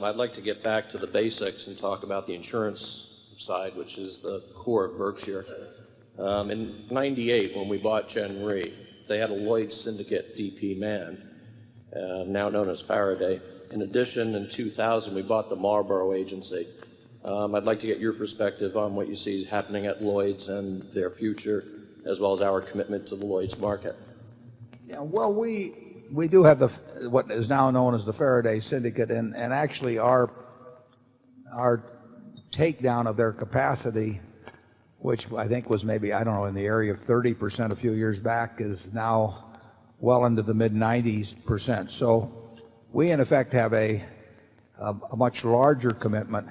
I'd like to get back to the basics and talk about the insurance side, which is the core of Berkshire. In '98, when we bought Gen Re, they had a Lloyd's Syndicate DP Man, now known as Faraday. In addition, in 2000, we bought the Marlboro Agency. I'd like to get your perspective on what you see happening at Lloyd's and their future, as well as our commitment to the Lloyd's market. Yeah, well, we do have what is now known as the Faraday Syndicate, and actually our takedown of their capacity, which I think was maybe, I don't know, in the area of 30% a few years back, is now well into the mid-90%. So we, in effect, have a much larger commitment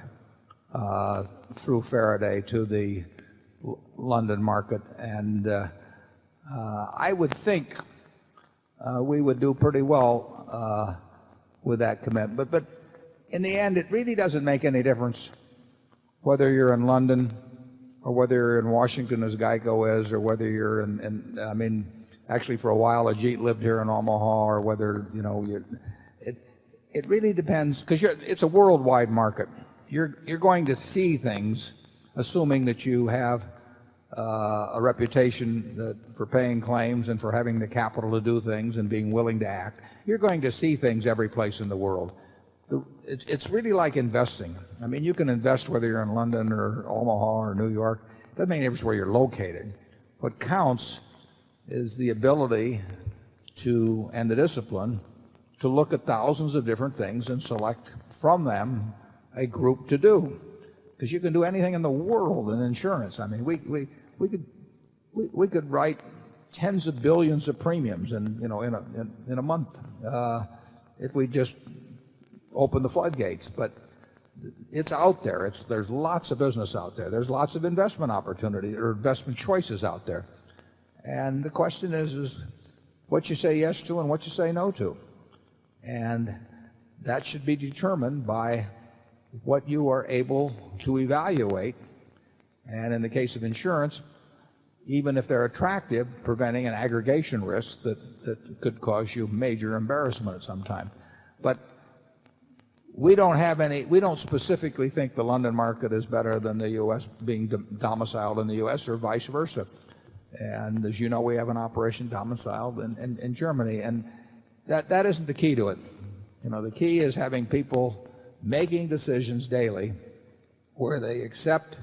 through Faraday to the London market, and I would think we would do pretty well with that commitment. But in the end, it really doesn't make any difference whether you're in London or whether you're in Washington, as Geico is, or whether you're in I mean, actually for a while Ajit lived here in Omaha, or whether, you know, it really depends, because it's a worldwide market. You're going to see things, assuming that you have a reputation for paying claims and for having the capital to do things and being willing to act. You're going to see things every place in the world. It's really like investing. I mean, you can invest whether you're in London or Omaha or New York. It doesn't make any difference where you're located. What counts is the ability to, and the discipline, to look at thousands of different things and select from them a group to do. Because you can do anything in the world in insurance. I mean, we could write tens of billions of premiums in a month if we just open the floodgates. But it's out there. There's lots of business out there. There's lots of investment opportunity or investment choices out there. And the question is what you say yes to and what you say no to. And that should be determined by what you are able to evaluate, and in the case of insurance, even if they're attractive, preventing an aggregation risk that could cause you major embarrassment at some time. But we don't specifically think the London market is better than the U.S. being domiciled in the U.S. or vice versa. And as you know, we have an operation domiciled in Germany, and that isn't the key to it. You know, the key is having people making decisions daily where they accept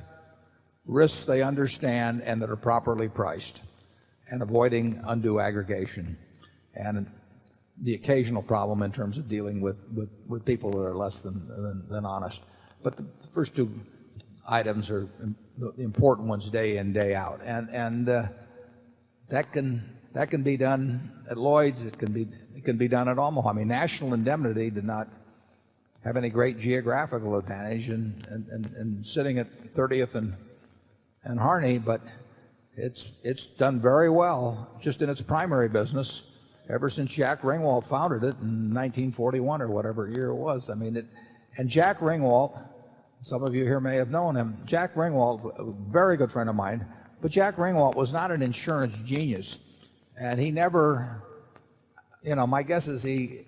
risks they understand and that are properly priced, and avoiding undue aggregation and the occasional problem in terms of dealing with people that are less than honest. But the first two items are the important ones day in, day out, and that can be done at Lloyd's. It can be done at Omaha. I mean, National Indemnity did not have any great geographical advantage and sitting at 30th and Harney, but it's done very well just in its primary business ever since Jack Ringwalt founded it in 1941 or whatever year it was. I mean, and Jack Ringwalt, some of you here may have known him. Jack Ringwalt, a very good friend of mine, but Jack Ringwalt was not an insurance genius, and he never, you know, my guess is he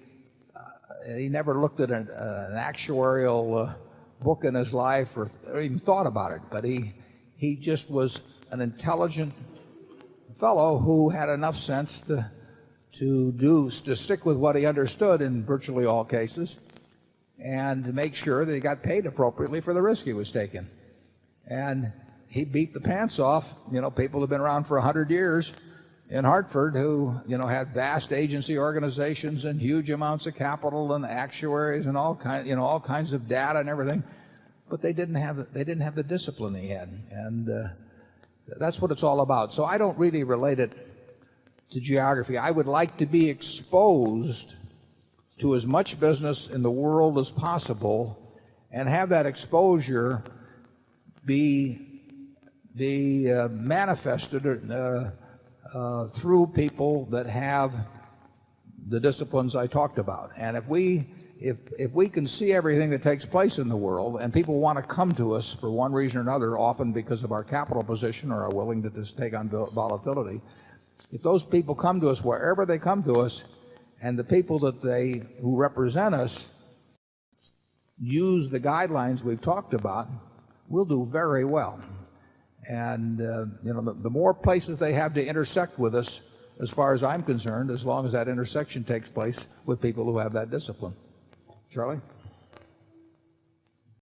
never looked at an actuarial book in his life or even thought about it. But he just was an intelligent fellow who had enough sense to stick with what he understood in virtually all cases, and to make sure that he got paid appropriately for the risk he was taking. And he beat the pants off, you know, people who've been around for 100 years in Hartford who, you know, had vast agency organizations and huge amounts of capital and actuaries and all kinds of data and everything, but they didn't have the discipline he had, and that's what it's all about. So I don't really relate it to geography. I would like to be exposed to as much business in the world as possible, and have that exposure be manifested through people that have the disciplines I talked about. And if we can see everything that takes place in the world, and people want to come to us for one reason or another, often because of our capital position or our willingness to take on volatility, if those people come to us wherever they come to us, and the people who represent us use the guidelines we've talked about, we'll do very well. And the more places they have to intersect with us, as far as I'm concerned, as long as that intersection takes place with people who have that discipline. Charlie?